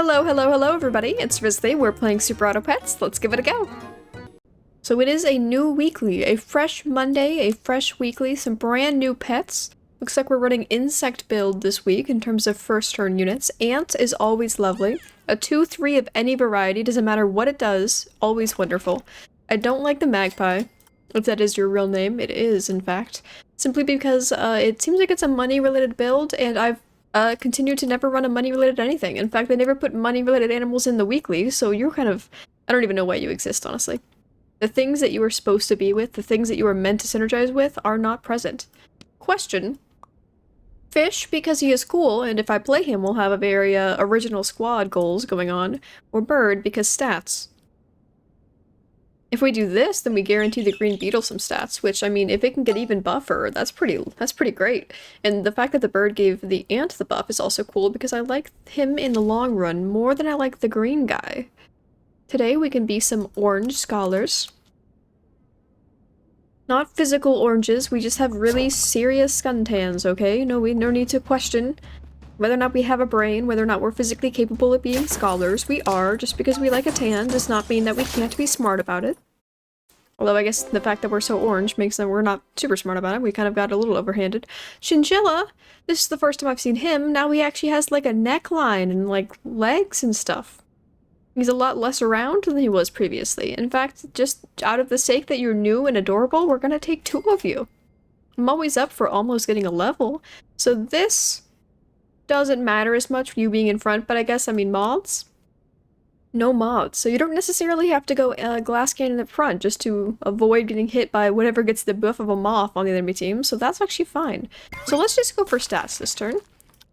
Hello, hello, hello everybody, it's Risley, we're playing Super Auto Pets, let's give it a go! So it is a new weekly, a fresh Monday, a fresh weekly, some brand new pets. Looks like we're running insect build this week in terms of first turn units. Ant is always lovely. A 2-3 of any variety, doesn't matter what it does, always wonderful. I don't like the magpie, if that is your real name, it is in fact. Simply because it seems like it's a money related build and I've continue to never run a money-related anything. In fact, they never put money-related animals in the weekly, so you're kind of... I don't even know why you exist, honestly. The things that you are supposed to be with, the things that you are meant to synergize with, are not present. Question. Fish, because he is cool, and if I play him, we'll have a very original squad goals going on. Or bird, because stats. If we do this, then we guarantee the green beetle some stats, which, I mean, if it can get even buffer, that's pretty great. And the fact that the bird gave the ant the buff is also cool because I like him in the long run more than I like the green guy. Today we can be some orange scholars. Not physical oranges, we just have really serious suntans, okay? No need to question whether or not we have a brain, whether or not we're physically capable of being scholars. We are. Just because we like a tan does not mean that we can't be smart about it. Although I guess the fact that we're so orange makes that we're not super smart about it. We kind of got a little overhanded. Chinchilla! This is the first time I've seen him. Now he actually has like a neckline and like legs and stuff. He's a lot less around than he was previously. In fact, just out of the sake that you're new and adorable, we're gonna take 2 of you. I'm always up for almost getting a level. So this doesn't matter as much for you being in front, but I guess, I mean, moths? No mods, so you don't necessarily have to go glass cannon in the front just to avoid getting hit by whatever gets the buff of a moth on the enemy team, so that's actually fine. So let's just go for stats this turn.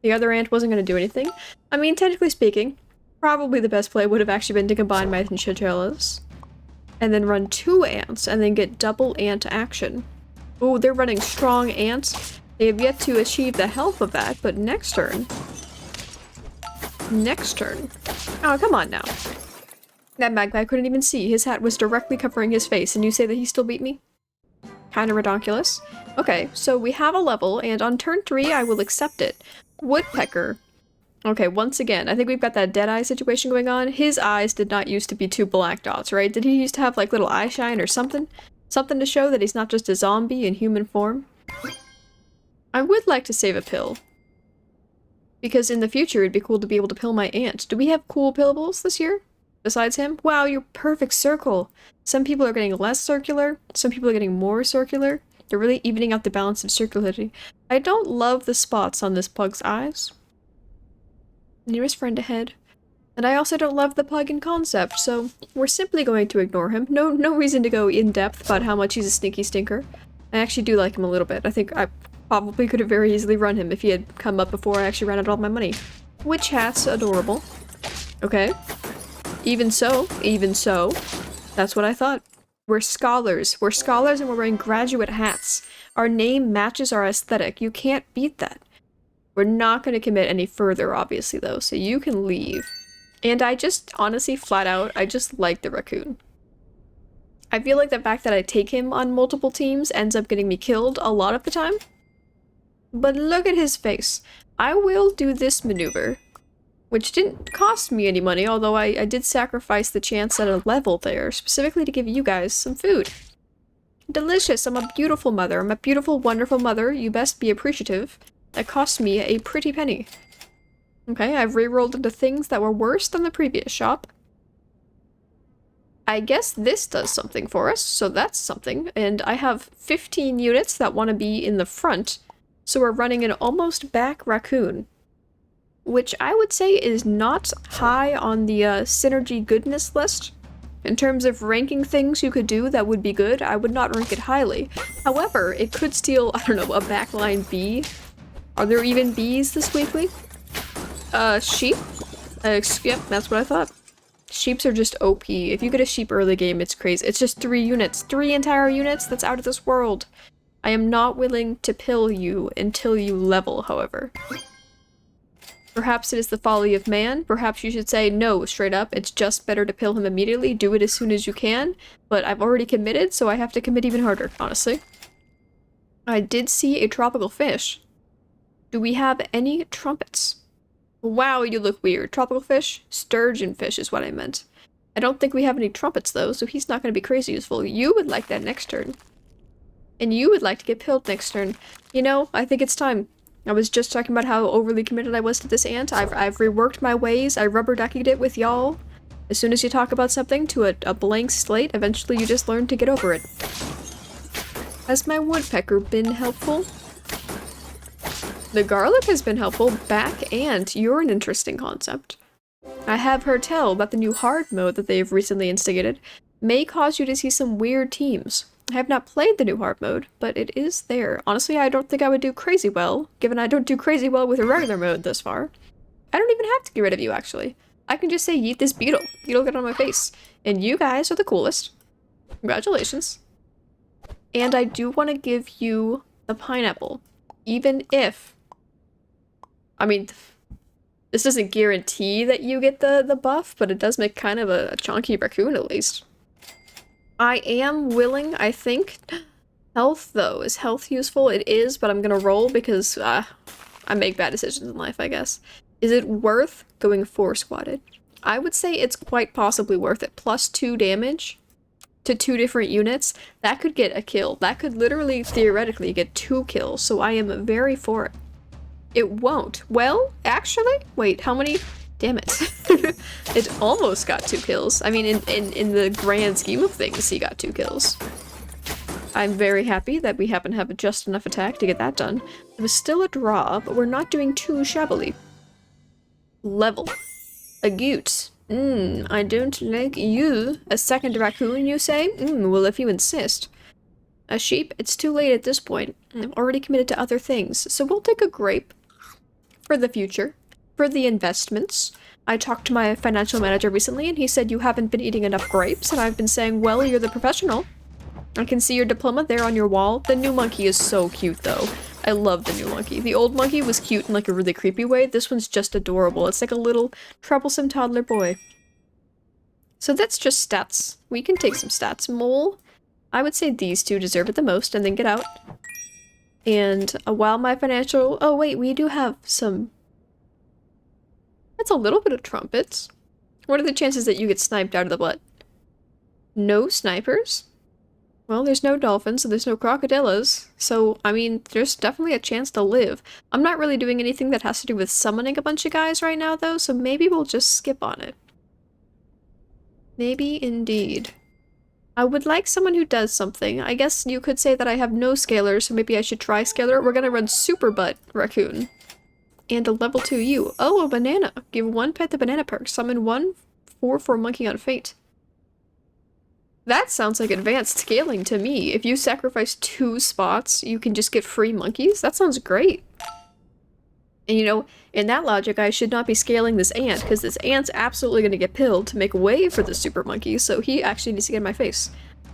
The other ant wasn't going to do anything. I mean, technically speaking, probably the best play would have actually been to combine my chinchillas and then run 2 ants and then get double ant action. Ooh, they're running strong ants. They have yet to achieve the health of that, but next turn... Oh, come on now. That magpie couldn't even see. His hat was directly covering his face, and you say that he still beat me? Kinda redonkulous. Okay, so we have a level, and on turn 3, I will accept it. Woodpecker. Okay, once again, I think we've got that dead-eye situation going on. His eyes did not used to be 2 black dots, right? Did he used to have, like, little eye shine or something? Something to show that he's not just a zombie in human form? I would like to save a pill. Because in the future, it'd be cool to be able to pill my ant. Do we have cool pillables this year? Besides him? Wow, you're perfect circle! Some people are getting less circular, some people are getting more circular. They're really evening out the balance of circularity. I don't love the spots on this pug's eyes. Nearest friend ahead. And I also don't love the pug in concept, so we're simply going to ignore him. No reason to go in depth about how much he's a stinky stinker. I actually do like him a little bit. I think I probably could have very easily run him if he had come up before I actually ran out all my money. Witch hat's adorable. Okay. Even so. That's what I thought. We're scholars. We're scholars and we're wearing graduate hats. Our name matches our aesthetic. You can't beat that. We're not going to commit any further, obviously, though, so you can leave. And I just, honestly, flat out, I just like the raccoon. I feel like the fact that I take him on multiple teams ends up getting me killed a lot of the time. But look at his face. I will do this maneuver, which didn't cost me any money, although I did sacrifice the chance at a level there, specifically to give you guys some food. Delicious, I'm a beautiful mother. I'm a beautiful, wonderful mother. You best be appreciative. That cost me a pretty penny. Okay, I've rerolled into things that were worse than the previous shop. I guess this does something for us, so that's something. And I have 15 units that want to be in the front. So we're running an almost back raccoon, which I would say is not high on the synergy goodness list. In terms of ranking things you could do that would be good, I would not rank it highly. However, it could steal, I don't know, a backline bee. Are there even bees this weekly? Sheep? Yep, that's what I thought. Sheeps are just OP. If you get a sheep early game, it's crazy. It's just 3 units. 3 entire units? That's out of this world. I am not willing to pill you until you level, however. Perhaps it is the folly of man. Perhaps you should say, no, straight up, it's just better to pill him immediately. Do it as soon as you can. But I've already committed, so I have to commit even harder, honestly. I did see a tropical fish. Do we have any trumpets? Wow, you look weird. Tropical fish? Sturgeon fish is what I meant. I don't think we have any trumpets though, so he's not going to be crazy useful. You would like that next turn. And you would like to get pilled next turn. You know, I think it's time. I was just talking about how overly committed I was to this ant. I've reworked my ways. I rubber duckied it with y'all. As soon as you talk about something to a blank slate, eventually you just learn to get over it. Has my woodpecker been helpful? The garlic has been helpful. Back ant, you're an interesting concept. I have heard tell about the new hard mode that they've recently instigated. May cause you to see some weird teams. I have not played the new hard mode, but it is there. Honestly, I don't think I would do crazy well, given I don't do crazy well with a regular mode thus far. I don't even have to get rid of you, actually. I can just say, yeet this beetle. Beetle get on my face. And you guys are the coolest. Congratulations. And I do want to give you the pineapple. Even if... I mean, this doesn't guarantee that you get the buff, but it does make kind of a chunky raccoon, at least. I am willing, I think. Health, though. Is health useful? It is, but I'm gonna roll because I make bad decisions in life, I guess. Is it worth going 4-squatted? I would say it's quite possibly worth it. Plus 2 damage to 2 different units. That could get a kill. That could literally, theoretically, get 2 kills, so I am very for it. It won't. Well, actually, wait, how many? Damn it. It almost got 2 kills. I mean, in the grand scheme of things, he got 2 kills. I'm very happy that we happen to have just enough attack to get that done. It was still a draw, but we're not doing too shabbily. Level. A goot. I don't like you. A second raccoon, you say? Well, if you insist. A sheep? It's too late at this point. I'm already committed to other things, so we'll take a grape. For the future. For the investments. I talked to my financial manager recently, and he said you haven't been eating enough grapes, and I've been saying, well, you're the professional. I can see your diploma there on your wall. The new monkey is so cute, though. I love the new monkey. The old monkey was cute in like a really creepy way. This one's just adorable. It's like a little troublesome toddler boy. So that's just stats. We can take some stats. Mole. I would say these two deserve it the most, and then get out. And while my financial... Oh, wait, we do have some... That's a little bit of trumpets. What are the chances that you get sniped out of the butt? No snipers? Well, there's no dolphins, so there's no crocodillas. So, I mean, there's definitely a chance to live. I'm not really doing anything that has to do with summoning a bunch of guys right now, though, so maybe we'll just skip on it. Maybe indeed. I would like someone who does something. I guess you could say that I have no scaler, so maybe I should try scaler. We're gonna run Super Butt Raccoon. And a level 2 you. Oh, a banana. Give 1 pet the banana perk. Summon 1 4/4 monkey on fate. That sounds like advanced scaling to me. If you sacrifice 2 spots, you can just get free monkeys? That sounds great. And you know, in that logic, I should not be scaling this ant, because this ant's absolutely going to get pilled to make way for the super monkey, so he actually needs to get in my face.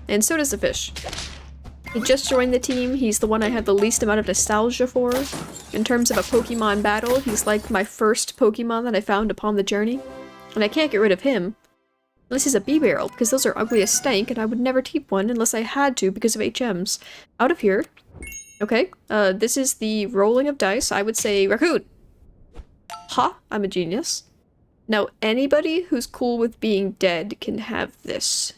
And so does the fish. He just joined the team. He's the one I had the least amount of nostalgia for. In terms of a Pokemon battle, he's like my first Pokemon that I found upon the journey. And I can't get rid of him. Unless he's a bee barrel, because those are ugly as stank, and I would never keep one unless I had to because of HMs. Out of here. Okay, this is the rolling of dice. I would say raccoon. Ha, I'm a genius. Now, anybody who's cool with being dead can have this.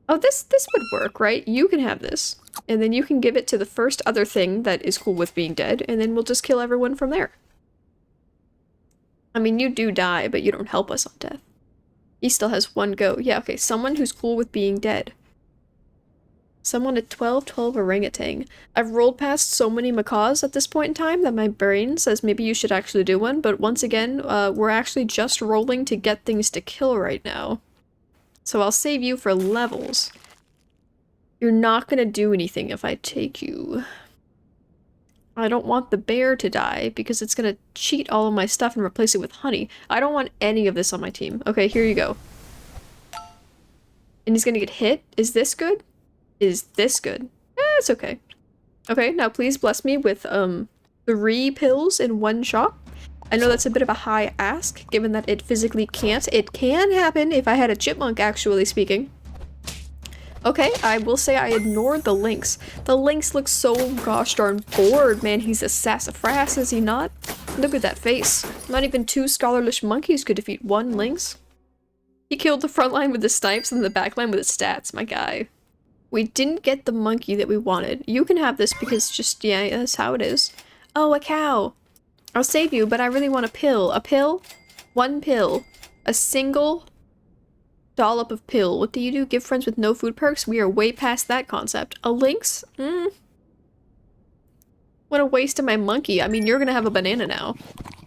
Oh, this would work, right? You can have this. And then you can give it to the first other thing that is cool with being dead, and then we'll just kill everyone from there. I mean, you do die, but you don't help us on death. He still has 1 go. Yeah, okay, someone who's cool with being dead. Someone at 12/12 orangutan. I've rolled past so many macaws at this point in time that my brain says maybe you should actually do one, but once again, we're actually just rolling to get things to kill right now. So I'll save you for levels. You're not gonna do anything if I take you. I don't want the bear to die because it's gonna cheat all of my stuff and replace it with honey. I don't want any of this on my team. Okay, here you go. And he's gonna get hit. Is this good? Is this good? It's okay. Okay, now please bless me with 3 pills in 1 shot. I know that's a bit of a high ask, given that it physically can't. It can happen if I had a chipmunk, actually speaking. Okay, I will say I ignored the lynx. The lynx looks so gosh darn bored, man. He's a sassafras, is he not? Look at that face. Not even 2 scholarlish monkeys could defeat 1 lynx. He killed the front line with the snipes and the back line with his stats, my guy. We didn't get the monkey that we wanted. You can have this because just, yeah, that's how it is. Oh, a cow. I'll save you, but I really want a pill. A pill? 1 pill. A single dollop of pill. What do you do? Give friends with no food perks? We are way past that concept. A lynx? What a waste of my monkey. I mean, you're gonna have a banana now.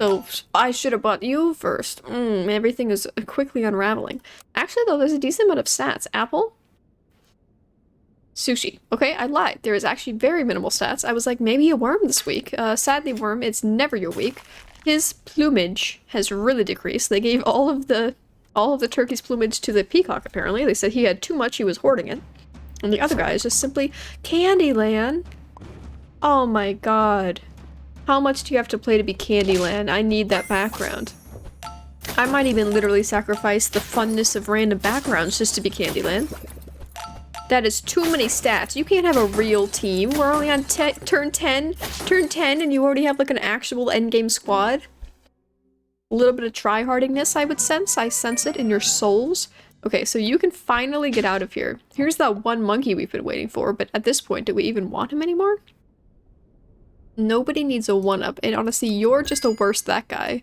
So, I should have bought you first. Everything is quickly unraveling. Actually, though, there's a decent amount of stats. Apple? Sushi. Okay, I lied. There is actually very minimal stats. I was like, maybe a worm this week. Sadly, worm, it's never your week. His plumage has really decreased. They gave all of the turkey's plumage to the peacock, apparently. They said he had too much, he was hoarding it. And the other guy is just simply Candyland. Oh my god. How much do you have to play to be Candyland? I need that background. I might even literally sacrifice the funness of random backgrounds just to be Candyland. That is too many stats. You can't have a real team. We're only on turn 10. Turn 10 and you already have like an actual endgame squad. A little bit of tryhardingness I would sense. I sense it in your souls. Okay, so you can finally get out of here. Here's that 1 monkey we've been waiting for, but at this point, do we even want him anymore? Nobody needs a 1-up, and honestly, you're just a worse that guy.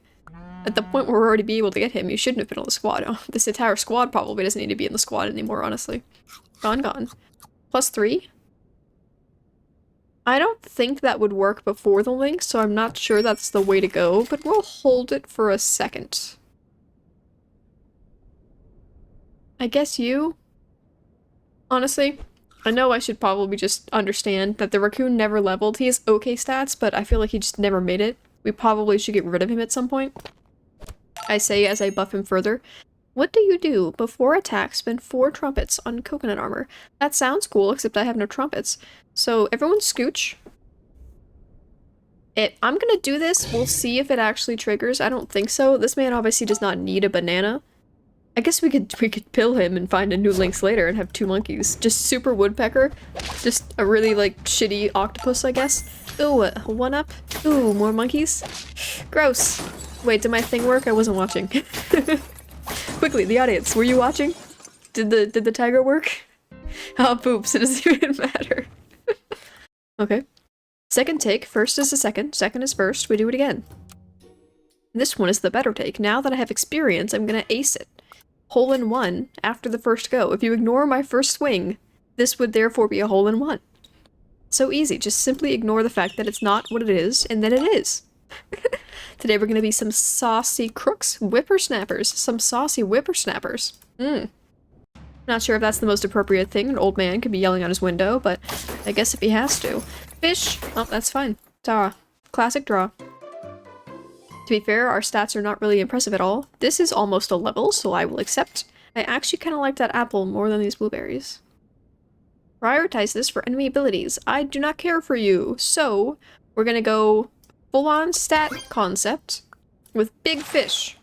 At the point where we're already be able to get him, you shouldn't have been on the squad. Oh, this entire squad probably doesn't need to be in the squad anymore, honestly. Gone. +3? I don't think that would work before the link, so I'm not sure that's the way to go, but we'll hold it for a second. I guess you? Honestly, I know I should probably just understand that the raccoon never leveled. He has okay stats, but I feel like he just never made it. We probably should get rid of him at some point. I say as I buff him further. What do you do? Before attack, spend 4 trumpets on coconut armor. That sounds cool, except I have no trumpets. So everyone scooch. I'm gonna do this. We'll see if it actually triggers. I don't think so. This man obviously does not need a banana. I guess we could pill him and find a new lynx later and have 2 monkeys. Just super woodpecker. Just a really like shitty octopus, I guess. Ooh, a 1-up. Ooh, more monkeys. Gross. Wait, did my thing work? I wasn't watching. Quickly, the audience, were you watching? Did the tiger work? Oh, poops, it doesn't even matter. Okay. Second take, first is the second is first, we do it again. This one is the better take. Now that I have experience, I'm gonna ace it. Hole in 1 after the first go. If you ignore my first swing, this would therefore be a hole in 1. So easy, just simply ignore the fact that it's not what it is, and then it is. Today we're gonna be some saucy crooks, whippersnappers, some saucy whippersnappers. Not sure if that's the most appropriate thing. An old man could be yelling out his window, but I guess if he has to. Fish! Oh, that's fine. Draw. Classic draw. To be fair, our stats are not really impressive at all. This is almost a level, so I will accept. I actually kind of like that apple more than these blueberries. Prioritize this for enemy abilities. I do not care for you, so we're gonna go full-on stat concept with big fish.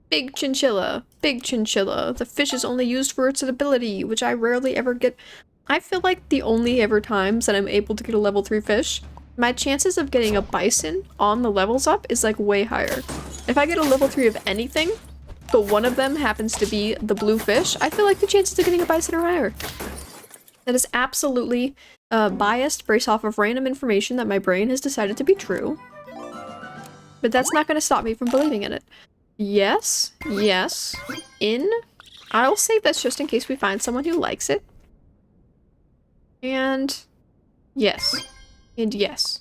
Big chinchilla. Big chinchilla. The fish is only used for its ability, which I rarely ever get. I feel like the only ever times that I'm able to get a level 3 fish, my chances of getting a bison on the levels up is like way higher. If I get a level 3 of anything, but one of them happens to be the blue fish, I feel like the chances of getting a bison are higher. That is absolutely biased based off of random information that my brain has decided to be true. But that's not going to stop me from believing in it. Yes, yes, I'll save this just in case we find someone who likes it. And yes. And yes.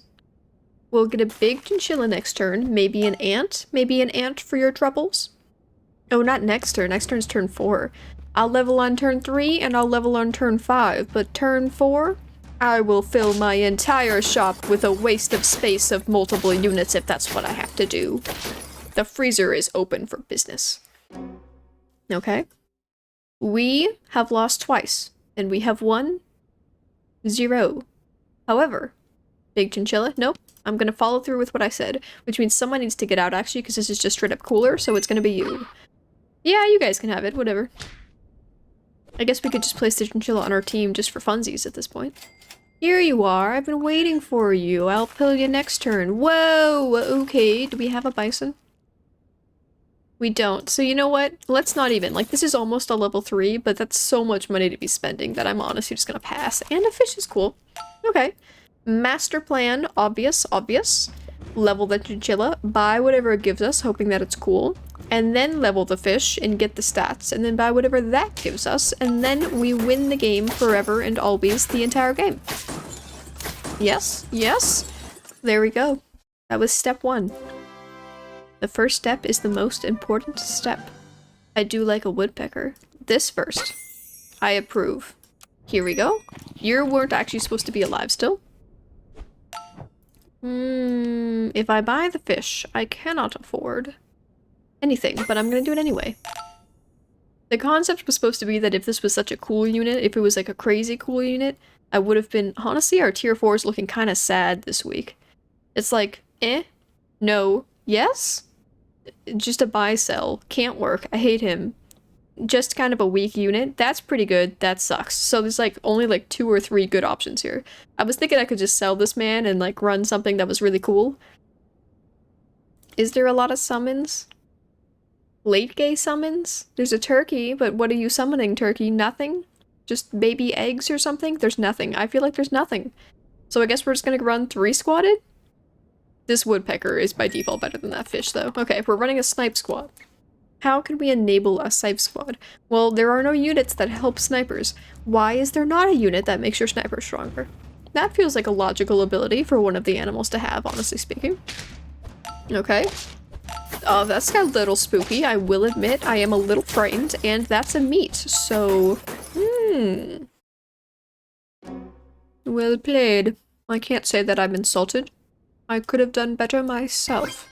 We'll get a big chinchilla next turn. Maybe an ant. Maybe an ant for your troubles. Oh, not next turn. Next turn's turn 4. I'll level on turn 3 and I'll level on turn 5. But turn 4, I will fill my entire shop with a waste of space of multiple units if that's what I have to do. The freezer is open for business. Okay. We have lost twice. And we have won 0. However, big chinchilla, nope. I'm gonna follow through with what I said, which means someone needs to get out actually, because this is just straight up cooler, so it's gonna be you. Yeah, you guys can have it, whatever. I guess we could just place the chinchilla on our team just for funsies at this point. Here you are. I've been waiting for you. I'll pill you next turn. Whoa! Okay, do we have a bison? We don't. So you know what? Let's not even. Like, this is almost a level 3, but that's so much money to be spending that I'm honestly just gonna pass. And a fish is cool. Okay. Master plan. Obvious. Obvious. Level the chinchilla. Buy whatever it gives us, hoping that it's cool. And then level the fish and get the stats. And then buy whatever that gives us. And then we win the game forever and always the entire game. Yes. Yes. There we go. That was step 1. The first step is the most important step. I do like a woodpecker. This first. I approve. Here we go. You weren't actually supposed to be alive still. If I buy the fish, I cannot afford anything, but I'm gonna do it anyway. The concept was supposed to be that if this was such a cool unit, if it was like a crazy cool unit, I would have been- honestly, our tier 4 is looking kind of sad this week. It's like, no, yes? Just a buy-sell. Can't work. I hate him. Just kind of a weak unit. That's pretty good. That sucks. So there's like only like 2 or 3 good options here. I was thinking I could just sell this man and like run something that was really cool. Is there a lot of summons? Late gay summons? There's a turkey, but what are you summoning, turkey? Nothing? Just baby eggs or something? There's nothing. I feel like there's nothing. So I guess we're just gonna run 3 squatted? This woodpecker is by default better than that fish, though. Okay, we're running a snipe squad. How can we enable a snipe squad? Well, there are no units that help snipers. Why is there not a unit that makes your sniper stronger? That feels like a logical ability for one of the animals to have, honestly speaking. Okay. That's got a little spooky, I will admit. I am a little frightened, and that's a meat, so... Well played. I can't say that I'm insulted. I could have done better myself.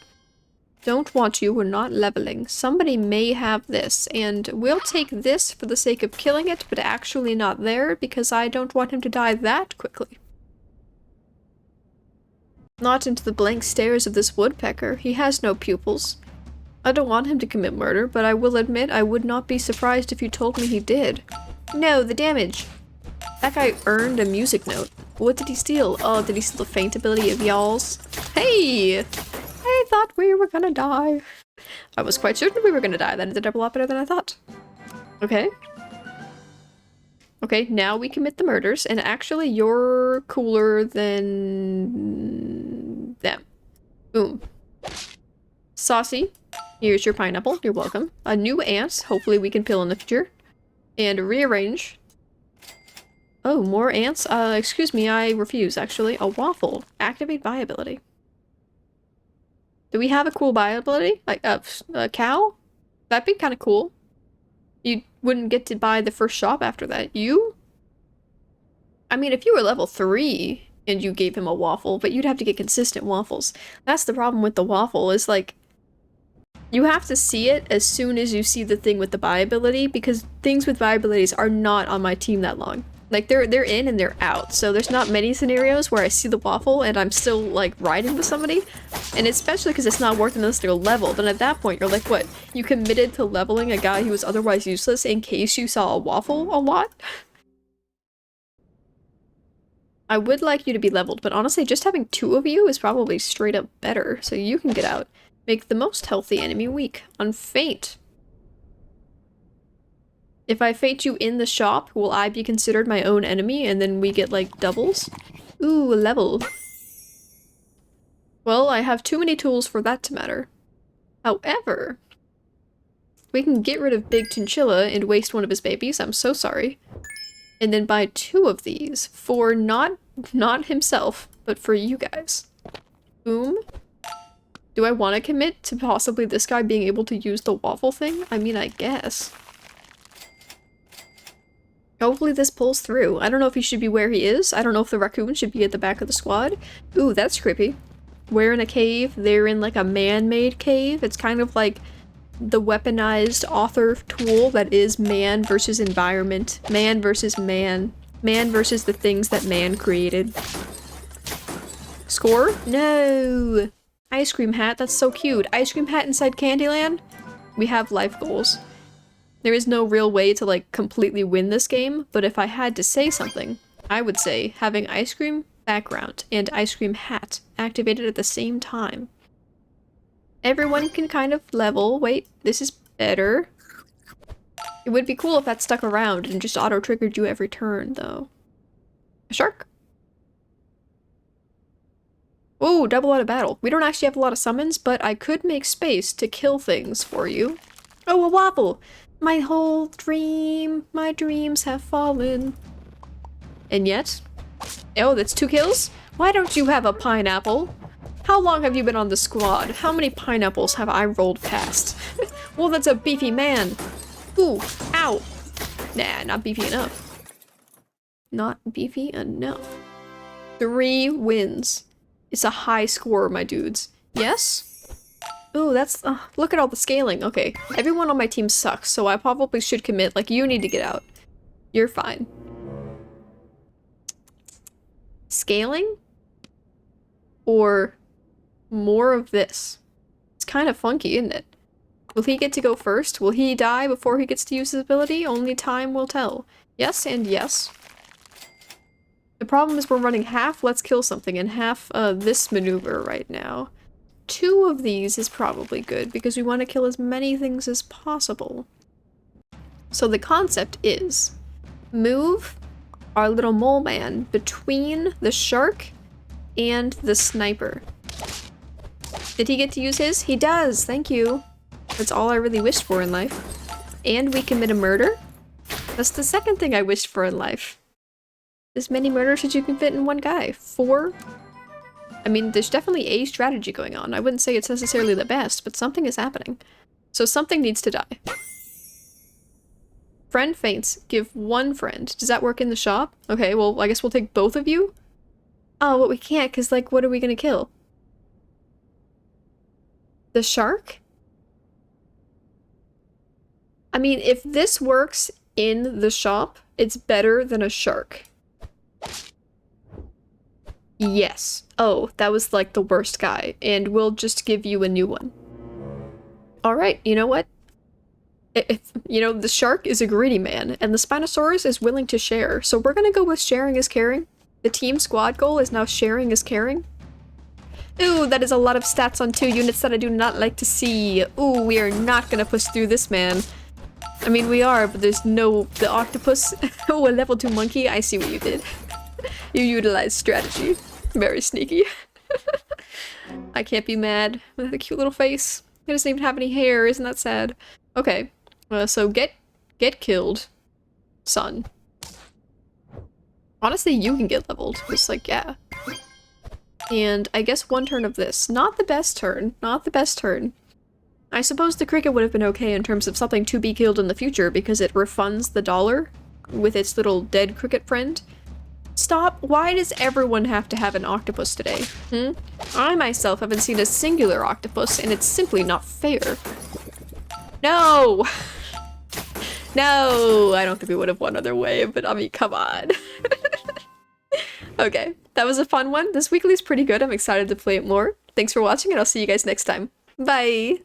Don't want you, we're not leveling. Somebody may have this, and we'll take this for the sake of killing it, but actually not there, because I don't want him to die that quickly. Not into the blank stares of this woodpecker. He has no pupils. I don't want him to commit murder, but I will admit I would not be surprised if you told me he did. No, the damage. That guy earned a music note. What did he steal? Oh, did he steal the feint ability of y'all's? Hey! I thought we were gonna die. I was quite certain we were gonna die. That ended up a lot better than I thought. Okay. Okay, now we commit the murders, and actually you're cooler than them. Boom. Saucy. Here's your pineapple. You're welcome. A new ant. Hopefully we can pill in the future. And rearrange. Oh, more ants? Excuse me, I refuse, actually. A waffle. Activate buy ability. Do we have a cool buy ability? Like, a cow? That'd be kind of cool. You wouldn't get to buy the first shop after that. You? I mean, if you were level 3 and you gave him a waffle, but you'd have to get consistent waffles. That's the problem with the waffle, is like, you have to see it as soon as you see the thing with the buy ability, because things with buy abilities are not on my team that long. Like, they're in and they're out, so there's not many scenarios where I see the waffle and I'm still, like, riding with somebody. And especially because it's not worth it unless they're leveled, and at that point you're like, what? You committed to leveling a guy who was otherwise useless in case you saw a waffle a lot? I would like you to be leveled, but honestly, just having 2 of you is probably straight up better, so you can get out. Make the most healthy enemy weak. Unfeint. If I fate you in the shop, will I be considered my own enemy and then we get like doubles? Ooh, a level. Well, I have too many tools for that to matter. However, we can get rid of Big Chinchilla and waste one of his babies, I'm so sorry. And then buy 2 of these for not himself, but for you guys. Boom. Do I want to commit to possibly this guy being able to use the waffle thing? I mean, I guess. Hopefully this pulls through. I don't know if he should be where he is. I don't know if the raccoon should be at the back of the squad. Ooh, that's creepy. We're in a cave. They're in like a man-made cave. It's kind of like the weaponized author tool that is man versus environment. Man versus man. Man versus the things that man created. Score? No! Ice cream hat, that's so cute. Ice cream hat inside Candyland? We have life goals. There is no real way to like completely win this game, but if I had to say something, I would say having ice cream background and ice cream hat activated at the same time. Everyone can kind of level. Wait, this is better. It would be cool if that stuck around and just auto-triggered you every turn, though. A shark? Oh, double out of battle. We don't actually have a lot of summons, but I could make space to kill things for you. Oh, a wobble! My whole dream, my dreams have fallen. And yet... Oh, that's 2 kills? Why don't you have a pineapple? How long have you been on the squad? How many pineapples have I rolled past? Well, that's a beefy man. Ooh, ow. Nah, not beefy enough. Not beefy enough. 3 wins. It's a high score, my dudes. Yes? Ooh, that's... look at all the scaling. Okay, everyone on my team sucks, so I probably should commit. Like, you need to get out. You're fine. Scaling? Or more of this? It's kind of funky, isn't it? Will he get to go first? Will he die before he gets to use his ability? Only time will tell. Yes and yes. The problem is we're running half let's kill something and half this maneuver right now. 2 of these is probably good because we want to kill as many things as possible. So the concept is move our little mole man between the shark and the sniper. Did he get to use his? He does, thank you. That's all I really wished for in life. And we commit a murder? That's the second thing I wished for in life. As many murders as you can fit in one guy. 4? I mean, there's definitely a strategy going on. I wouldn't say it's necessarily the best, but something is happening. So something needs to die. Friend faints. Give 1 friend. Does that work in the shop? Okay, well, I guess we'll take both of you? Oh, but we can't, because, like, what are we gonna kill? The shark? I mean, if this works in the shop, it's better than a shark. Yes. Oh, that was like the worst guy, and we'll just give you a new one. Alright, you know what? You know, the shark is a greedy man, and the Spinosaurus is willing to share, so we're gonna go with sharing is caring. The team squad goal is now sharing is caring. Ooh, that is a lot of stats on 2 units that I do not like to see. Ooh, we are not gonna push through this man. I mean, we are, but there's no... The octopus... Oh, a level 2 monkey? I see what you did. You utilized strategy. Very sneaky. I can't be mad with a cute little face. It doesn't even have any hair, isn't that sad? Okay, so get killed, son. Honestly, you can get leveled. Just like, yeah. And I guess 1 turn of this. Not the best turn. Not the best turn. I suppose the cricket would have been okay in terms of something to be killed in the future because it refunds the dollar with its little dead cricket friend. Stop! Why does everyone have to have an octopus today? I myself haven't seen a singular octopus and it's simply not fair. No! No! I don't think we would have won other way, but I mean, come on. Okay, that was a fun one. This weekly is pretty good. I'm excited to play it more. Thanks for watching and I'll see you guys next time. Bye!